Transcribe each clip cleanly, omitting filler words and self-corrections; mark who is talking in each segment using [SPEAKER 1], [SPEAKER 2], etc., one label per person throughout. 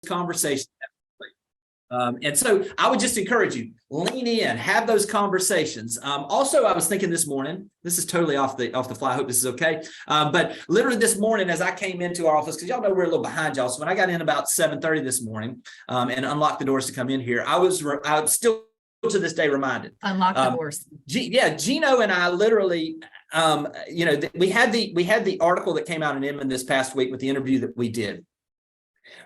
[SPEAKER 1] conversations. And so I would just encourage you, lean in, have those conversations. Also, I was thinking this morning, this is totally off the fly. I hope this is okay. But literally this morning, as I came into our office, because y'all know we're a little behind y'all. So when I got in about 7:30 this morning and unlocked the doors to come in here, I was still to this day reminded.
[SPEAKER 2] Unlock the doors.
[SPEAKER 1] Gino and I literally, we had the article that came out in Inman this past week with the interview that we did.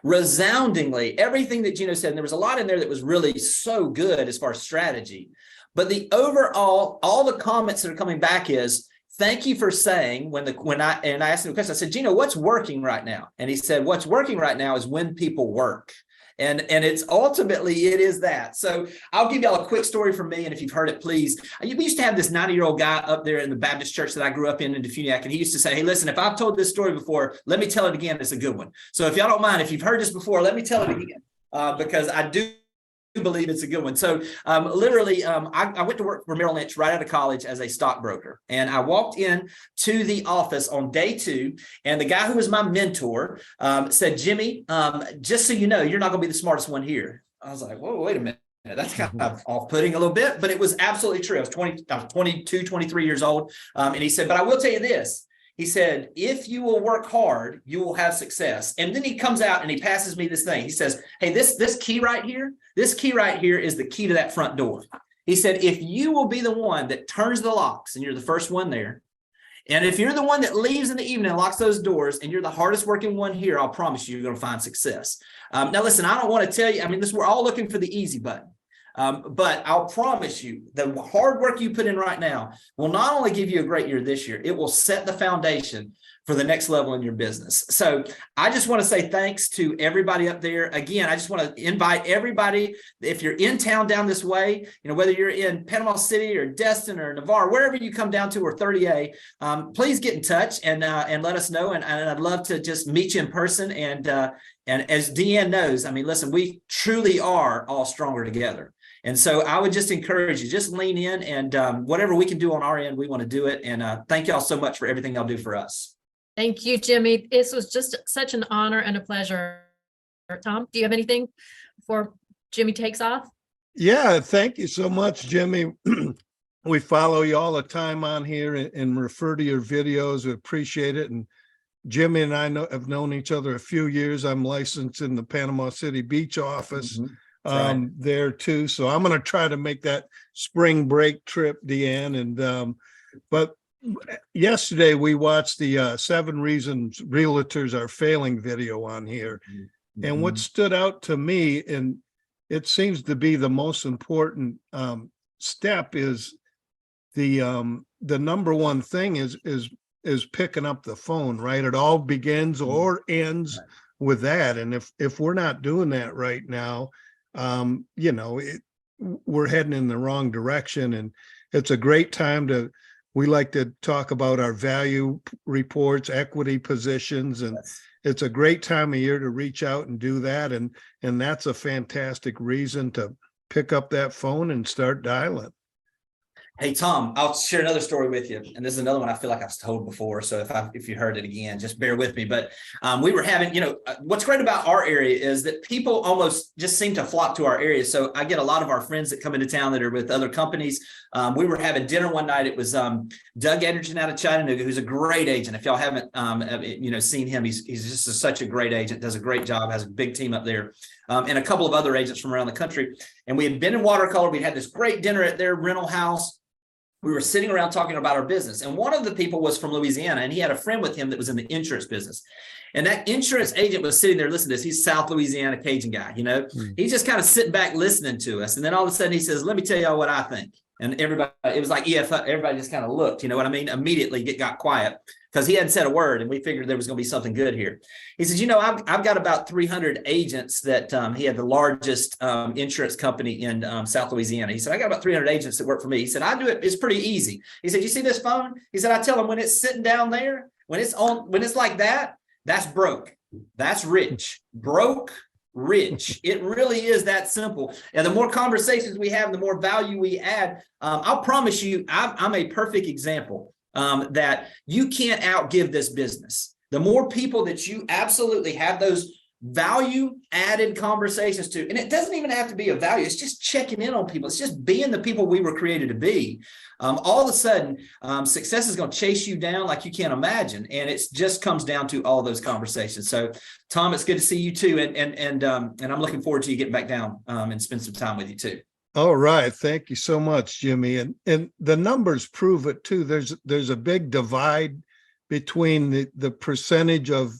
[SPEAKER 1] Resoundingly, everything that Gino said, and there was a lot in there that was really so good as far as strategy. But the overall, all the comments that are coming back is, thank you for saying when I asked him a question, I said, Gino, what's working right now? And he said, what's working right now is when people work. And it's ultimately, it is that. So I'll give y'all a quick story from me. And if you've heard it, please. We used to have this 90-year-old guy up there in the Baptist church that I grew up in Defuniak. And he used to say, hey, listen, if I've told this story before, let me tell it again. It's a good one. So if y'all don't mind, if you've heard this before, let me tell it again, because I do believe it's a good one. So literally, I went to work for Merrill Lynch right out of college as a stockbroker. And I walked in to the office on day 2. And the guy who was my mentor said, Jimmy, just so you know, you're not going to be the smartest one here. I was like, whoa, wait a minute. That's kind of off-putting a little bit, but it was absolutely true. I was 22, 23 years old. And he said, but I will tell you this. He said, if you will work hard, you will have success. And then he comes out and he passes me this thing. He says, hey, this key right here is the key to that front door. He said, if you will be the one that turns the locks and you're the first one there, and if you're the one that leaves in the evening and locks those doors and you're the hardest working one here, I'll promise you, you're going to find success. Now, listen, I don't want to tell you, we're all looking for the easy button. But I'll promise you, the hard work you put in right now will not only give you a great year this year, it will set the foundation for the next level in your business. So I just want to say thanks to everybody up there. Again, I just want to invite everybody, if you're in town down this way, whether you're in Panama City or Destin or Navarre, wherever you come down to, or 30A, please get in touch and let us know. And I'd love to just meet you in person. And as Deanne knows, listen, we truly are all stronger together. And so I would just encourage you, just lean in, and whatever we can do on our end, we want to do it. And thank y'all so much for everything y'all do for us.
[SPEAKER 2] Thank you, Jimmy. This was just such an honor and a pleasure. Tom, do you have anything before Jimmy takes off?
[SPEAKER 3] Yeah, thank you so much, Jimmy. We follow you all the time on here and refer to your videos. We appreciate it. And Jimmy and I have known each other a few years. I'm licensed in the Panama City Beach office. Mm-hmm. There too. So I'm going to try to make that spring break trip, Deanne. And but yesterday we watched the 7 Reasons Realtors Are Failing video on here. Mm-hmm. And what stood out to me, and it seems to be the most important step, is the number one thing is picking up the phone, right? It all begins or ends with that. And if we're not doing that right now, we're heading in the wrong direction. And it's a great time we like to talk about our value reports, equity positions, and it's a great time of year to reach out and do that. And that's a fantastic reason to pick up that phone and start dialing.
[SPEAKER 1] Hey, Tom, I'll share another story with you. And this is another one I feel like I've told before. So if you heard it again, just bear with me. But we were having, what's great about our area is that people almost just seem to flock to our area. So I get a lot of our friends that come into town that are with other companies. We were having dinner one night. It was Doug Edgerton out of Chattanooga, who's a great agent. If y'all haven't, seen him, he's just such a great agent, does a great job, has a big team up there. And a couple of other agents from around the country. And we had been in Watercolor. We'd had this great dinner at their rental house. We were sitting around talking about our business. And one of the people was from Louisiana, and he had a friend with him that was in the insurance business. And that insurance agent was sitting there listening to us. He's South Louisiana Cajun guy, He's just kind of sitting back listening to us. And then all of a sudden he says, let me tell y'all what I think. And everybody, it was like, everybody just kind of looked, immediately got quiet. Because he hadn't said a word, and we figured there was going to be something good here. He says, I've got about 300 agents that he had the largest insurance company in South Louisiana. He said, I got about 300 agents that work for me. He said, I do it. It's pretty easy. He said, you see this phone? He said, I tell them when it's sitting down there, when it's like that, that's broke. That's rich. Broke, rich. It really is that simple. And the more conversations we have, the more value we add. I'll promise you, I'm a perfect example. That you can't outgive this business. The more people that you absolutely have those value added conversations to, and it doesn't even have to be a value. It's just checking in on people. It's just being the people we were created to be. All of a sudden, success is going to chase you down like you can't imagine. And it just comes down to all those conversations. So Tom, it's good to see you too. And I'm looking forward to you getting back down and spend some time with you too.
[SPEAKER 3] All right. Thank you so much, Jimmy. And the numbers prove it too. There's a big divide between the percentage of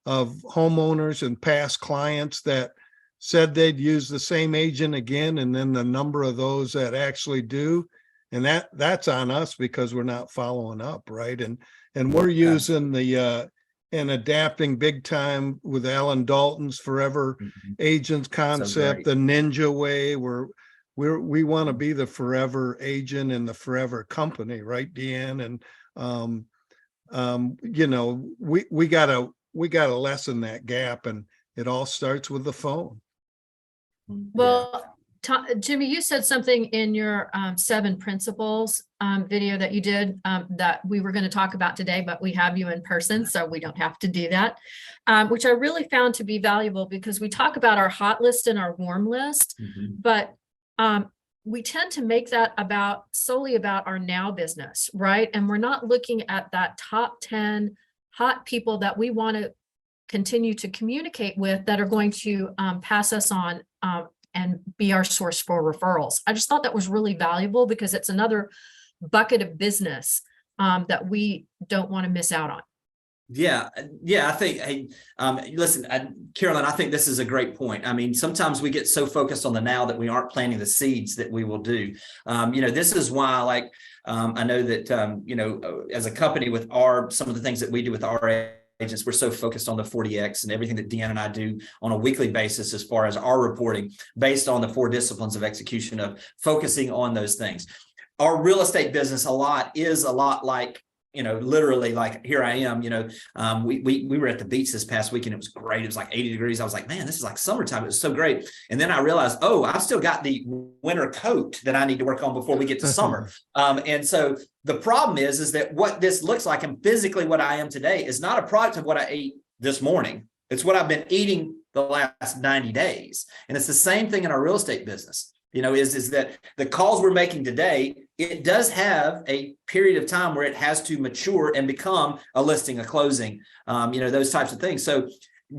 [SPEAKER 3] homeowners and past clients that said they'd use the same agent again, and then the number of those that actually do. And that's on us because we're not following up, right? And we're using the and adapting big time with Alan Dalton's Forever Agents concept, the Ninja way. We want to be the forever agent and the forever company, right, Deanne? And we gotta lessen that gap, and it all starts with the phone.
[SPEAKER 2] Well, Jimmy, you said something in your 7 principles video that you did that we were going to talk about today, but we have you in person, so we don't have to do that, which I really found to be valuable because we talk about our hot list and our warm list, but we tend to make that solely about our now business, right? And we're not looking at that top 10 hot people that we want to continue to communicate with that are going to pass us on and be our source for referrals. I just thought that was really valuable because it's another bucket of business that we don't want to miss out on.
[SPEAKER 1] Yeah. I think, hey, listen, Carolyn, I think this is a great point. I mean, sometimes we get so focused on the now that we aren't planting the seeds that we will do. This is why, I know that, as a company with some of the things that we do with our agents, we're so focused on the 40X and everything that Deanne and I do on a weekly basis as far as our reporting based on the 4 disciplines of execution of focusing on those things. Our real estate business is a lot like, literally like here I am, we were at the beach this past weekend. It was great. It was like 80 degrees. I was like, man, this is like summertime. It was so great. And then I realized, I've still got the winter coat that I need to work on before we get to summer. And so the problem is that what this looks like and physically what I am today is not a product of what I ate this morning. It's what I've been eating the last 90 days. And it's the same thing in our real estate business. Is that the calls we're making today, it does have a period of time where it has to mature and become a listing, a closing, those types of things. So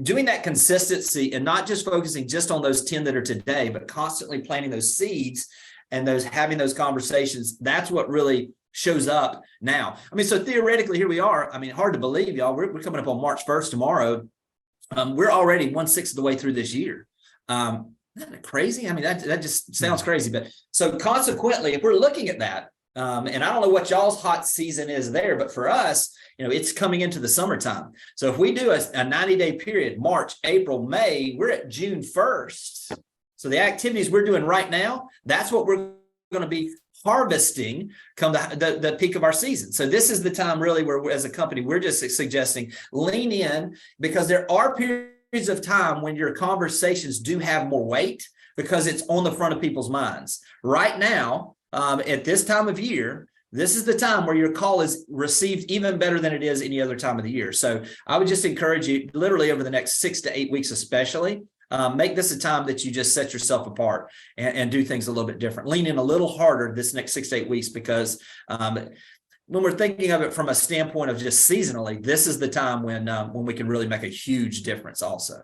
[SPEAKER 1] doing that consistency and not just focusing just on those 10 that are today, but constantly planting those seeds and having those conversations, that's what really shows up now. I mean, so theoretically, here we are. I mean, hard to believe, y'all. We're coming up on March 1st tomorrow. We're already 1/6 of the way through this year. Isn't that crazy? I mean, that just sounds crazy. But so consequently, if we're looking at that, and I don't know what y'all's hot season is there, but for us, it's coming into the summertime. So if we do a 90-day period, March, April, May, we're at June 1st. So the activities we're doing right now, that's what we're going to be harvesting come the peak of our season. So this is the time really where as a company, we're just suggesting lean in because there are periods of time when your conversations do have more weight because it's on the front of people's minds. Right now, at this time of year, this is the time where your call is received even better than it is any other time of the year. So I would just encourage you literally over the next 6 to 8 weeks, especially, make this a time that you just set yourself apart and do things a little bit different. Lean in a little harder this next 6 to 8 weeks because when we're thinking of it from a standpoint of just seasonally, this is the time when we can really make a huge difference also.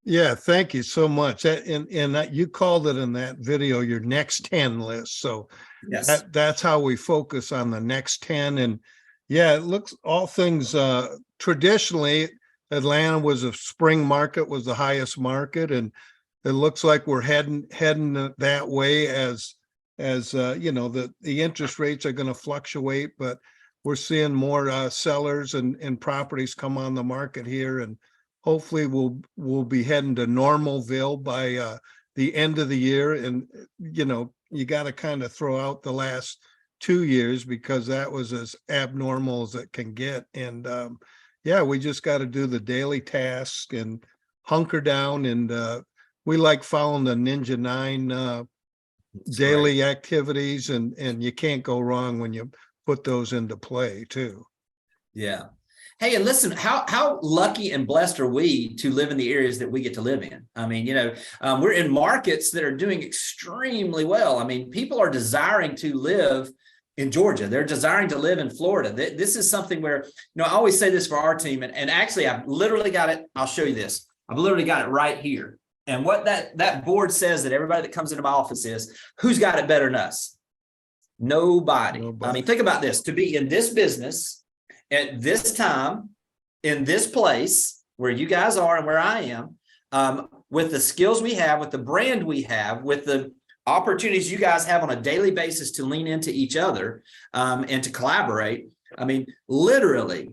[SPEAKER 3] Yeah, thank you so much. And that you called it in that video, your next 10 list. So
[SPEAKER 1] yes,
[SPEAKER 3] that's how we focus on the next 10. And yeah, it looks all things traditionally, Atlanta was a spring market, was the highest market. And it looks like we're heading that way as the interest rates are going to fluctuate, but we're seeing more sellers and properties come on the market here, and hopefully we'll be heading to Normalville by the end of the year. And you got to kind of throw out the last 2 years because that was as abnormal as it can get. And we just got to do the daily task and hunker down. And we like following the Ninja 9 daily activities, and you can't go wrong when you put those into play too.
[SPEAKER 1] Yeah. Hey, and listen, how lucky and blessed are we to live in the areas that we get to live in? I mean, we're in markets that are doing extremely well. I mean, people are desiring to live in Georgia. They're desiring to live in Florida. This is something where, I always say this for our team, and actually I've literally got it. I'll show you this. I've literally got it right here. And what that board says that everybody that comes into my office is, who's got it better than us? Nobody. I mean, think about this. To be in this business at this time, in this place where you guys are and where I am, with the skills we have, with the brand we have, with the opportunities you guys have on a daily basis to lean into each other and to collaborate. I mean, literally,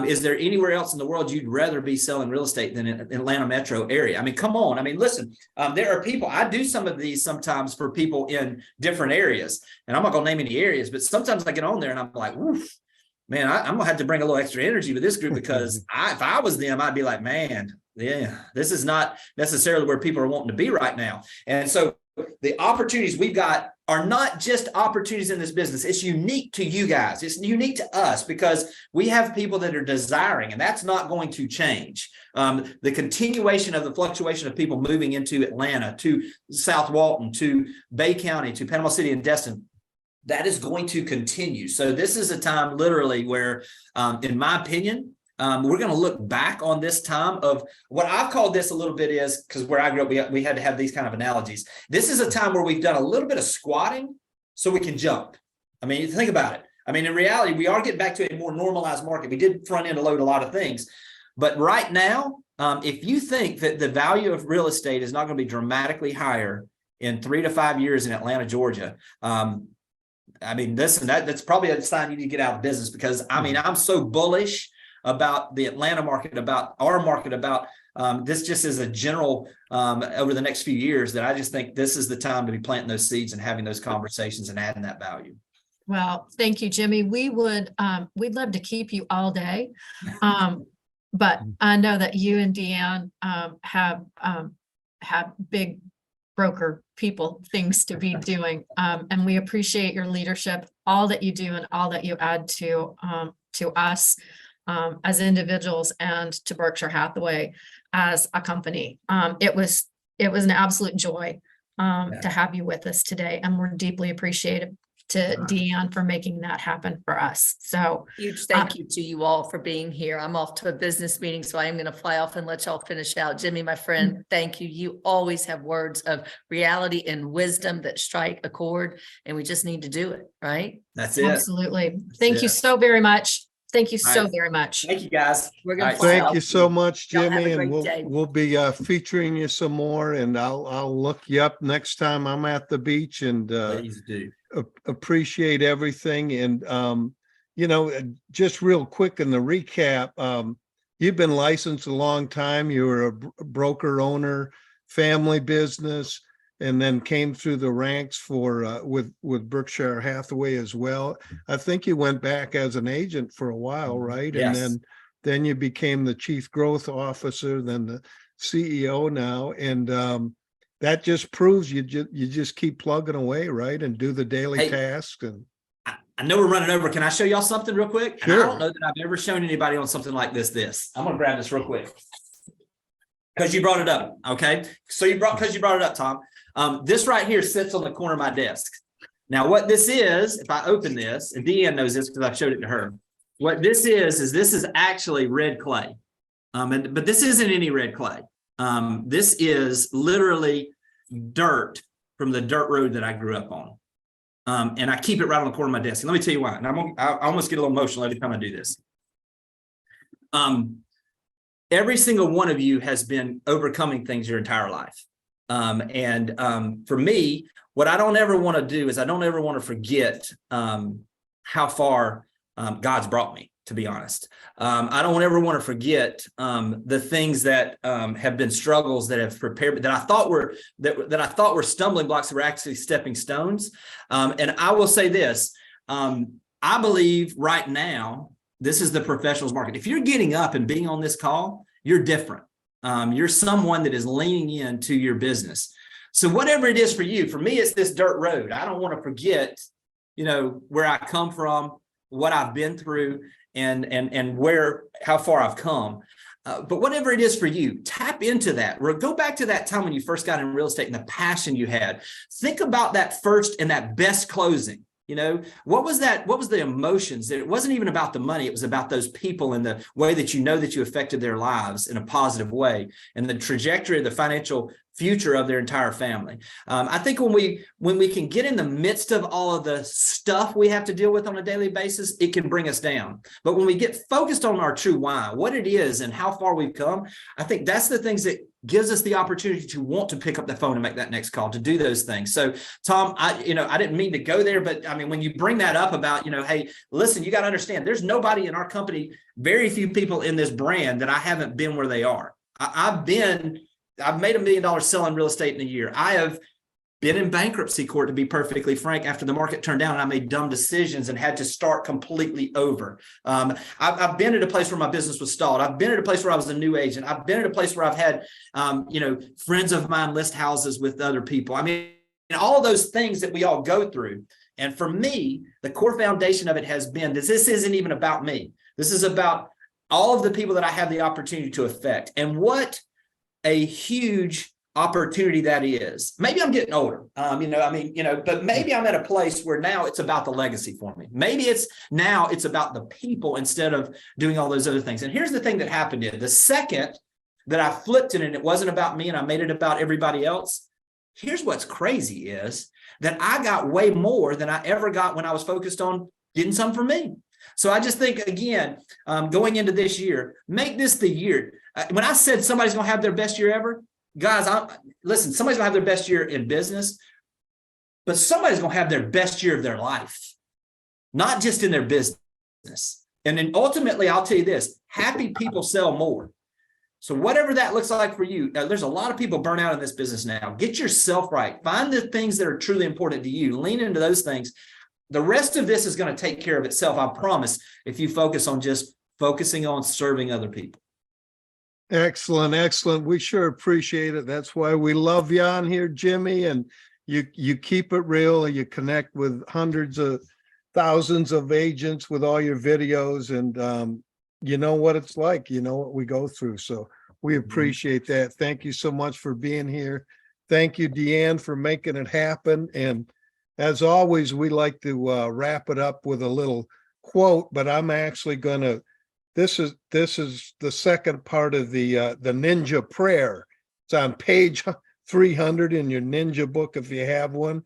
[SPEAKER 1] is there anywhere else in the world you'd rather be selling real estate than in Atlanta metro area? I mean, come on. I mean, listen, there are people, I do some of these sometimes for people in different areas, and I'm not going to name any areas, but sometimes I get on there and I'm like, oof, man, I'm gonna have to bring a little extra energy to this group because if I was them, I'd be like, man, yeah, this is not necessarily where people are wanting to be right now. And so the opportunities we've got are not just opportunities in this business. It's unique to you guys. It's unique to us because we have people that are desiring, and that's not going to change. The continuation of the fluctuation of people moving into Atlanta, to South Walton, to Bay County, to Panama City and Destin, that is going to continue. So this is a time literally where, in my opinion, we're going to look back on this time of what I've called this a little bit is, because where I grew up, we had to have these kind of analogies. This is a time where we've done a little bit of squatting so we can jump. I mean, think about it. I mean, in reality, we are getting back to a more normalized market. We did front end load a lot of things. But right now, if you think that the value of real estate is not going to be dramatically higher in 3 to 5 years in Atlanta, Georgia, I mean, listen, that's probably a sign you need to get out of business because, I mean, I'm so bullish about the Atlanta market, about our market, about this just as a general over the next few years that I just think this is the time to be planting those seeds and having those conversations and adding that value.
[SPEAKER 2] Well, thank you, Jimmy. We'd love to keep you all day. But I know that you and Deanne have big broker people things to be doing. And we appreciate your leadership, all that you do and all that you add to us as individuals and to Berkshire Hathaway as a company. It was an absolute joy to have you with us today. And we're deeply appreciative to Deanne for making that happen for us. So
[SPEAKER 4] huge thank you to you all for being here. I'm off to a business meeting, so I am going to fly off and let y'all finish out. Jimmy, my friend, thank you. You always have words of reality and wisdom that strike a chord, and we just need to do it, right?
[SPEAKER 1] That's it.
[SPEAKER 2] Absolutely. Thank you so very much. Thank you so very much.
[SPEAKER 1] Thank you, guys.
[SPEAKER 4] We're going to
[SPEAKER 3] Thank you so much,
[SPEAKER 4] Y'all have a
[SPEAKER 3] Jimmy, and
[SPEAKER 4] great day.
[SPEAKER 3] we'll be featuring you some more, and I'll look you up next time I'm at the beach, and
[SPEAKER 1] Please do.
[SPEAKER 3] appreciate everything. And just real quick in the recap, you've been licensed a long time. You were a broker owner, family business, and then came through the ranks for with Berkshire Hathaway as well. I think you went back as an agent for a while, right?
[SPEAKER 1] Yes.
[SPEAKER 3] And then you became the chief growth officer, then the CEO now, and that just proves you just keep plugging away, right, and do the daily tasks. And
[SPEAKER 1] I know we're running over. Can I show y'all something real quick? And
[SPEAKER 3] Sure.
[SPEAKER 1] I don't know that I've ever shown anybody on something like this. I'm gonna grab this real quick because you brought it up. Okay, so because you brought it up, Tom. This right here sits on the corner of my desk. Now, what this is, if I open this, and Deanne knows this because I showed it to her. What this is actually red clay, but this isn't any red clay. This is literally dirt from the dirt road that I grew up on. And I keep it right on the corner of my desk. And let me tell you why. And I almost get a little emotional every time I do this. Every single one of you has been overcoming things your entire life. For me, what I don't ever want to do is I don't ever want to forget how far God's brought me, to be honest. I don't ever want to forget the things that have been struggles that have prepared me, that I thought were stumbling blocks that were actually stepping stones. And I will say this, I believe right now, this is the professionals market. If you're getting up and being on this call, you're different. You're someone that is leaning into your business. So whatever it is for you, for me, it's this dirt road. I don't want to forget, where I come from, what I've been through. and how far I've come. But whatever it is for you, tap into that. Go back to that time when you first got in real estate and the passion you had. Think about that first and that best closing. You know, what was that? What was the emotions? It wasn't even about the money. It was about those people and the way that you affected their lives in a positive way and the trajectory of the financial future of their entire family. I think when we can get in the midst of all of the stuff we have to deal with on a daily basis, it can bring us down. But when we get focused on our true why, what it is and how far we've come, I think that's the things that gives us the opportunity to want to pick up the phone and make that next call, to do those things. So Tom, I didn't mean to go there, but I mean, when you bring that up about, hey, listen, you got to understand, there's nobody in our company, very few people in this brand that I haven't been where they are. I've made $1 million selling real estate in a year. I have been in bankruptcy court, to be perfectly frank, after the market turned down and I made dumb decisions and had to start completely over. I've been at a place where my business was stalled. I've been at a place where I was a new agent. I've been at a place where I've had, friends of mine list houses with other people. I mean, all of those things that we all go through. And for me, the core foundation of it has been this isn't even about me. This is about all of the people that I have the opportunity to affect. And what a huge opportunity that is. Maybe I'm getting older, but maybe I'm at a place where now it's about the legacy for me. Maybe it's about the people instead of doing all those other things. And here's the thing that happened the second that I flipped it and it wasn't about me and I made it about everybody else. Here's what's crazy is that I got way more than I ever got when I was focused on getting some for me. So I just think, again, going into this year, make this the year. When I said somebody's going to have their best year ever, guys, listen, somebody's going to have their best year in business, but somebody's going to have their best year of their life, not just in their business. And then ultimately, I'll tell you this, happy people sell more. So whatever that looks like for you, there's a lot of people burn out in this business now. Get yourself right. Find the things that are truly important to you. Lean into those things. The rest of this is going to take care of itself, I promise, if you focus on just focusing on serving other people.
[SPEAKER 3] Excellent, excellent. We sure appreciate it. That's why we love you on here, Jimmy. And you keep it real and you connect with hundreds of thousands of agents with all your videos. And you know what it's like, you know what we go through. So we appreciate that. Thank you so much for being here. Thank you, Deanne, for making it happen. And as always, we like to wrap it up with a little quote, but I'm actually going to, this is the second part of the ninja prayer. It's on page 300 in your ninja book, if you have one.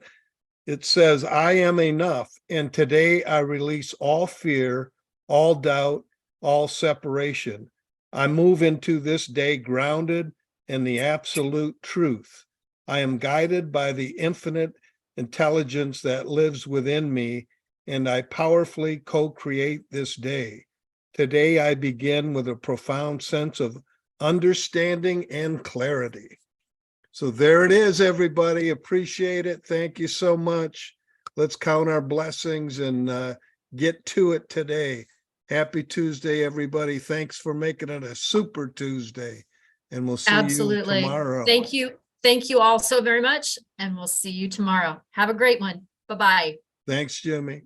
[SPEAKER 3] It says, I am enough. And today I release all fear, all doubt, all separation. I move into this day grounded in the absolute truth. I am guided by the infinite intelligence that lives within me, and I powerfully co-create this day. Today, I begin with a profound sense of understanding and clarity. So there it is, everybody. Appreciate it. Thank you so much. Let's count our blessings and get to it today. Happy Tuesday, everybody. Thanks for making it a super Tuesday. And we'll see you tomorrow.
[SPEAKER 2] Thank you. Thank you all so very much. And we'll see you tomorrow. Have a great one. Bye-bye.
[SPEAKER 3] Thanks, Jimmy.